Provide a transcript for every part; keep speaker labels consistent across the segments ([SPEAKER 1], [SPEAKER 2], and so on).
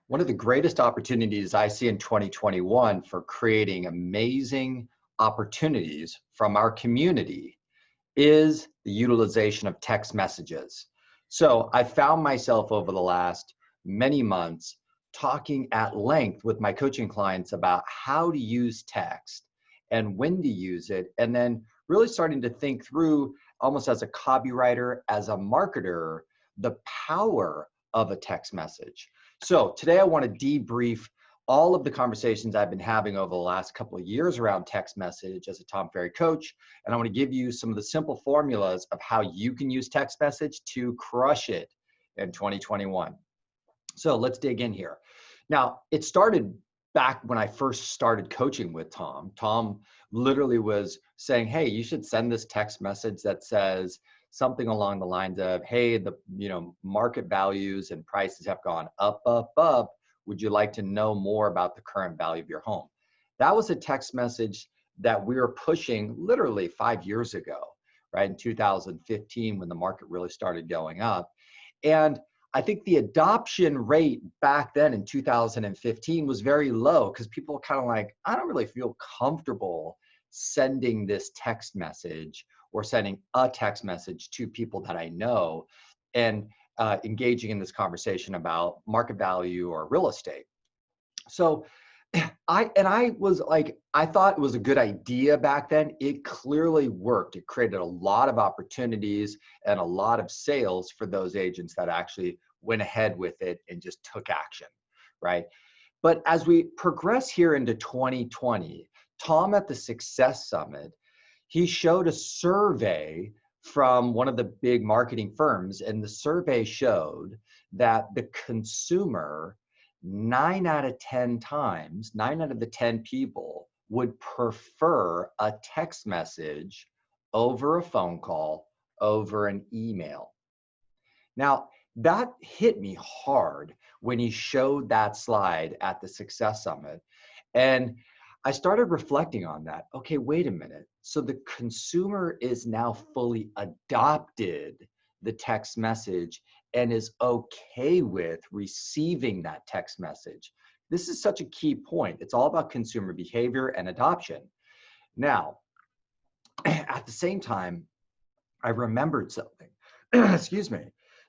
[SPEAKER 1] One of the greatest opportunities I see in 2021 for creating amazing opportunities from our community is the utilization of text messages. So I found myself over the last many months talking at length with my coaching clients about how to use text and when to use it, and then really starting to think through, almost as a copywriter, as a marketer, the power of a text message. So today I want to debrief all of the conversations I've been having over the last couple of years around text message as a Tom Ferry coach. And I want to give you some of the simple formulas of how you can use text message to crush it in 2021. So let's dig in here. Now, it started back when I first started coaching with Tom. Tom literally was saying, hey, you should send this text message that says something along the lines of, hey, the market values and prices have gone up, up, up. Would you like to know more about the current value of your home? That was a text message that we were pushing literally 5 years ago, right? In 2015, when the market really started going up. And I think the adoption rate back then in 2015 was very low because people were kind of like, I don't really feel comfortable sending this text message or sending a text message to people that I know and engaging in this conversation about market value or real estate. So I was like, I thought it was a good idea back then. It clearly worked. It created a lot of opportunities and a lot of sales for those agents that actually went ahead with it and just took action, right? But as we progress here into 2020, Tom at the Success Summit, he showed a survey from one of the big marketing firms, and the survey showed that the consumer, 9 out of 10 times, 9 out of the 10 people would prefer a text message over a phone call, over an email. Now, that hit me hard when he showed that slide at the Success Summit. And I started reflecting on that. Okay, wait a minute. So the consumer is now fully adopted the text message and is okay with receiving that text message. This is such a key point. It's all about consumer behavior and adoption. Now, at the same time, I remembered something, excuse me,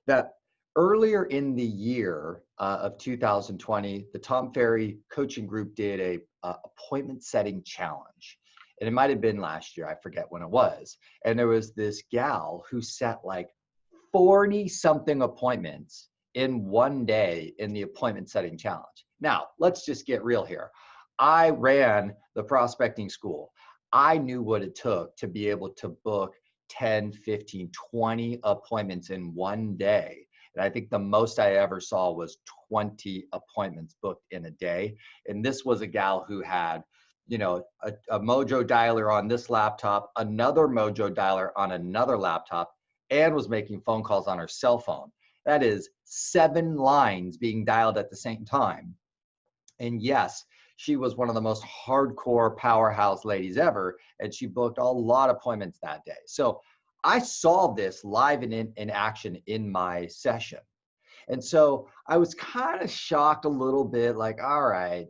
[SPEAKER 1] that earlier in the year of 2020, the Tom Ferry coaching group did a appointment setting challenge. And it might have been last year, I forget when it was. And there was this gal who set like 40 something appointments in one day in the appointment setting challenge. Now, let's just get real here. I ran the prospecting school. I knew what it took to be able to book 10, 15, 20 appointments in one day. And I think the most I ever saw was 20 appointments booked in a day. And this was a gal who had, a Mojo dialer on this laptop, another Mojo dialer on another laptop, and was making phone calls on her cell phone. That is 7 lines being dialed at the same time. And yes, she was one of the most hardcore powerhouse ladies ever, and she booked a lot of appointments that day. So I saw this live and in action in my session. And so I was kind of shocked a little bit, like, all right,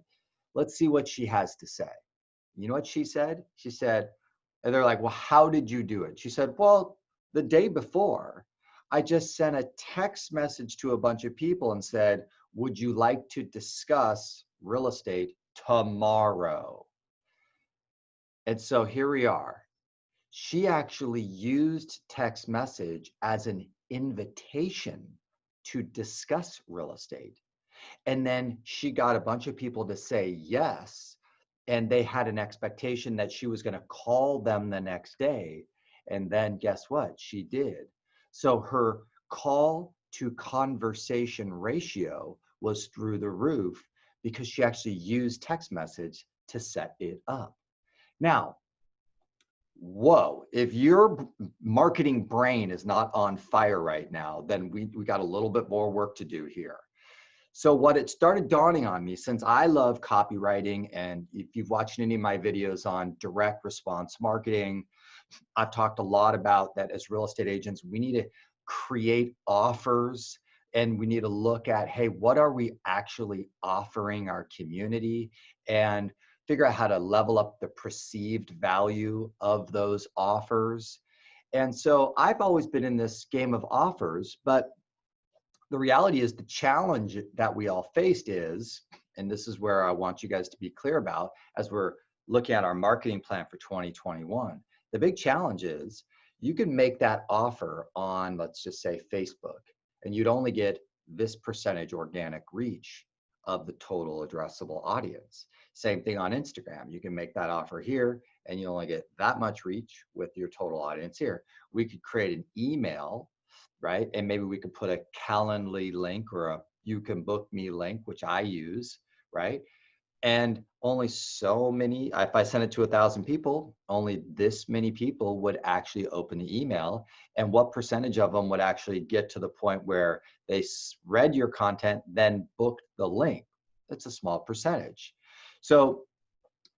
[SPEAKER 1] let's see what she has to say. You know what she said? She said, and they're like, well, how did you do it? She said, well, the day before, I just sent a text message to a bunch of people and said, would you like to discuss real estate tomorrow? And so here we are. She actually used text message as an invitation to discuss real estate. And then she got a bunch of people to say yes. And they had an expectation that she was going to call them the next day. And then guess what? She did. So her call to conversation ratio was through the roof because she actually used text message to set it up. Now, whoa, if your marketing brain is not on fire right now, then we got a little bit more work to do here. So what it started dawning on me, since I love copywriting, and if you've watched any of my videos on direct response marketing, I've talked a lot about that as real estate agents, we need to create offers and we need to look at, hey, what are we actually offering our community, and figure out how to level up the perceived value of those offers. And so I've always been in this game of offers, but the reality is the challenge that we all faced is, and this is where I want you guys to be clear about as we're looking at our marketing plan for 2021. The big challenge is you can make that offer on, let's just say, Facebook, and you'd only get this percentage organic reach of the total addressable audience. Same thing on Instagram. You can make that offer here and you only get that much reach with your total audience here. We could create an email, right? And maybe we could put a Calendly link or a you can book me link, which I use, right? And only so many, if I send it to 1,000 people, only this many people would actually open the email. And what percentage of them would actually get to the point where they read your content, then booked the link? It's a small percentage. So,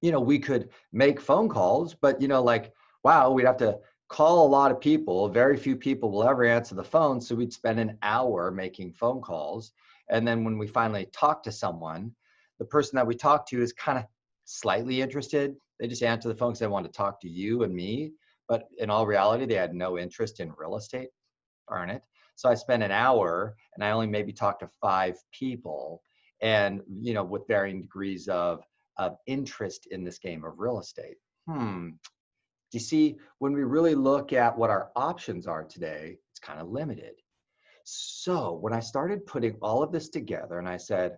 [SPEAKER 1] we could make phone calls, but, like, wow, we'd have to call a lot of people. Very few people will ever answer the phone. So we'd spend an hour making phone calls. And then when we finally talk to someone, the person that we talk to is kind of slightly interested. They just answer the phone because they want to talk to you and me. But in all reality, they had no interest in real estate. Darn it. So I spent an hour and I only maybe talked to 5 people, and, with varying degrees of interest in this game of real estate. You see, when we really look at what our options are today, it's kind of limited. So when I started putting all of this together and I said,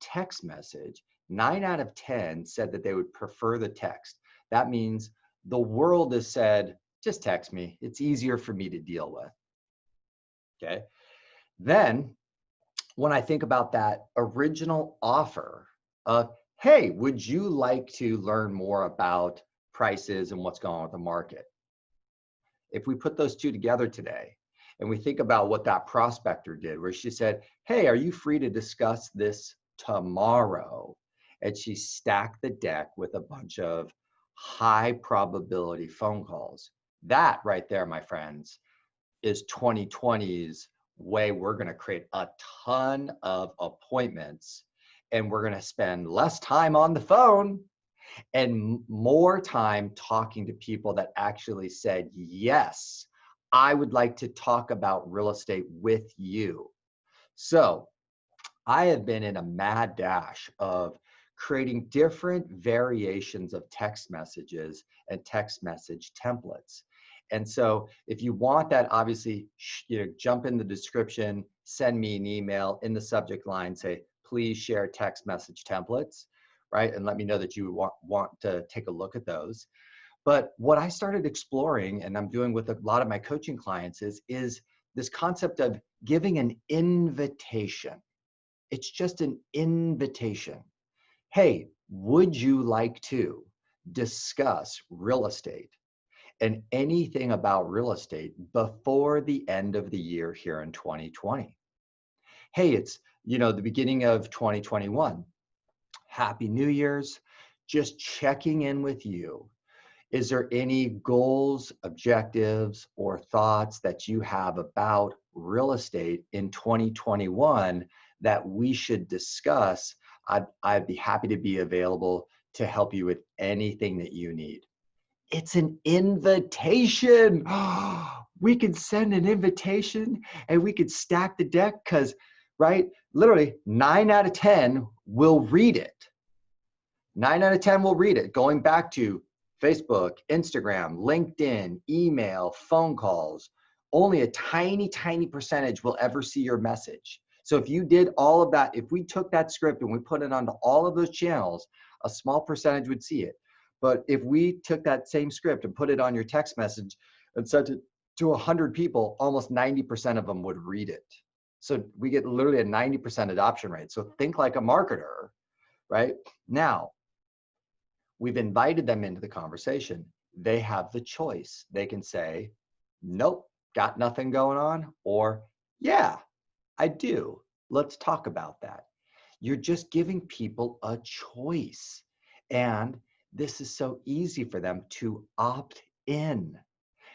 [SPEAKER 1] text message, 9 out of 10 said that they would prefer the text. That means the world has said, just text me. It's easier for me to deal with. Okay. Then when I think about that original offer of, hey, would you like to learn more about prices and what's going on with the market? If we put those two together today and we think about what that prospector did, where she said, hey, are you free to discuss this tomorrow? And she stacked the deck with a bunch of high probability phone calls. That right there, my friends, is 2020's way we're going to create a ton of appointments, and we're going to spend less time on the phone and more time talking to people that actually said, yes, I would like to talk about real estate with you. So I have been in a mad dash of creating different variations of text messages and text message templates. And so if you want that, obviously, jump in the description, send me an email in the subject line, say, please share text message templates, right? And let me know that you want to take a look at those. But what I started exploring, and I'm doing with a lot of my coaching clients, is this concept of giving an invitation. It's just an invitation. Hey, would you like to discuss real estate and anything about real estate before the end of the year here in 2020? Hey, it's, the beginning of 2021. Happy New Year's. Just checking in with you. Is there any goals, objectives, or thoughts that you have about real estate in 2021 that we should discuss? I'd be happy to be available to help you with anything that you need. It's an invitation. We could send an invitation and we could stack the deck because, right, literally 9 out of 10 will read it. 9 out of 10 will read it. Going back to Facebook, Instagram, LinkedIn, email, phone calls, only a tiny, tiny percentage will ever see your message. So if you did all of that, if we took that script and we put it onto all of those channels, a small percentage would see it. But if we took that same script and put it on your text message and sent it to 100 people, almost 90% of them would read it. So we get literally a 90% adoption rate. So think like a marketer, right? Now, we've invited them into the conversation. They have the choice. They can say, nope, got nothing going on, or yeah, I do. Let's talk about that. You're just giving people a choice. And this is so easy for them to opt in.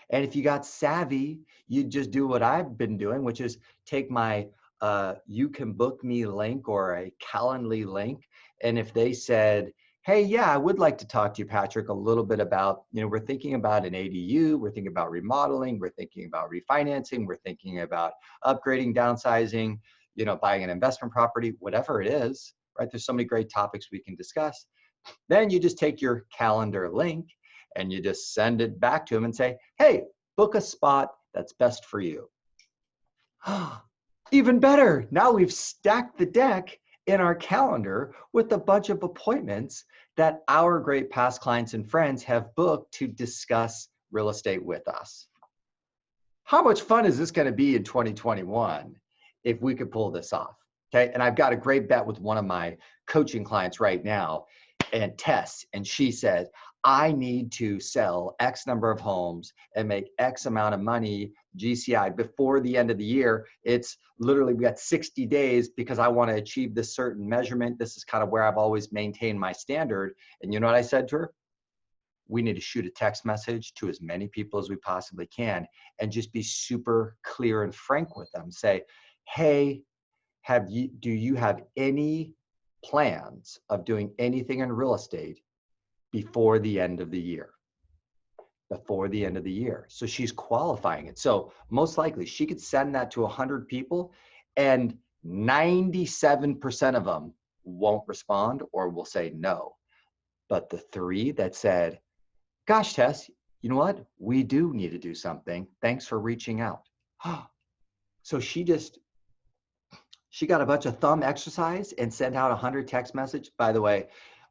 [SPEAKER 1] And if you got savvy, you just do what I've been doing, which is take my you can book me link or a Calendly link. And if they said, hey, yeah, I would like to talk to you, Patrick, a little bit about, we're thinking about an ADU, we're thinking about remodeling, we're thinking about refinancing, we're thinking about upgrading, downsizing, buying an investment property, whatever it is, right? There's so many great topics we can discuss. Then you just take your calendar link and you just send it back to them and say, hey, book a spot that's best for you. Even better. Now we've stacked the deck in our calendar with a bunch of appointments that our great past clients and friends have booked to discuss real estate with us. How much fun is this going to be in 2021 if we could pull this off? Okay. And I've got a great bet with one of my coaching clients right now, and Tess, and she said, I need to sell X number of homes and make X amount of money GCI before the end of the year. It's literally, we got 60 days because I want to achieve this certain measurement. This is kind of where I've always maintained my standard. And you know what I said to her? We need to shoot a text message to as many people as we possibly can and just be super clear and frank with them. Say, hey, do you have any plans of doing anything in real estate before the end of the year? Before the end of the year. So she's qualifying it. So most likely she could send that to 100 people and 97% of them won't respond or will say no. But the 3 that said, gosh, Tess, you know what? We do need to do something. Thanks for reaching out. So she got a bunch of thumb exercise and sent out 100 text message. By the way,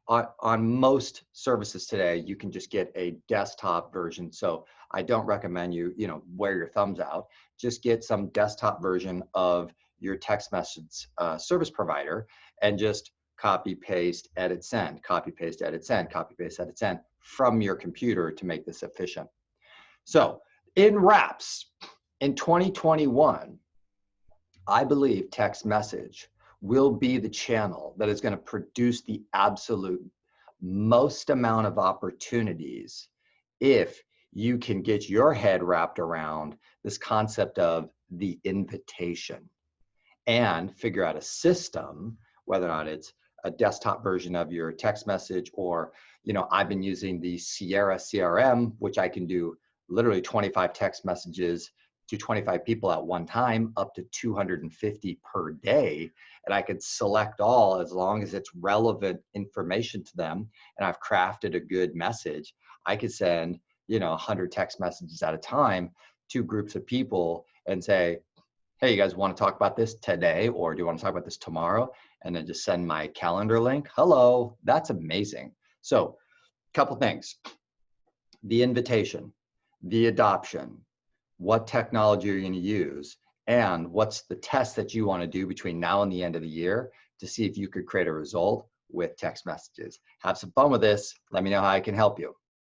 [SPEAKER 1] on most services today, you can just get a desktop version. So I don't recommend you wear your thumbs out. Just get some desktop version of your text message service provider and just copy, paste, edit, send, copy, paste, edit, send, copy, paste, edit, send from your computer to make this efficient. So in wraps, in 2021, I believe text message will be the channel that is going to produce the absolute most amount of opportunities if you can get your head wrapped around this concept of the invitation and figure out a system, whether or not it's a desktop version of your text message or, I've been using the Sierra CRM, which I can do literally 25 text messages to 25 people at one time, up to 250 per day. And I could select all as long as it's relevant information to them. And I've crafted a good message. I could send, 100 text messages at a time to groups of people and say, hey, you guys want to talk about this today? Or do you want to talk about this tomorrow? And then just send my calendar link. Hello, that's amazing. So a couple things, the invitation, the adoption, what technology are you going to use, and what's the test that you want to do between now and the end of the year to see if you could create a result with text messages. Have some fun with this. Let me know how I can help you.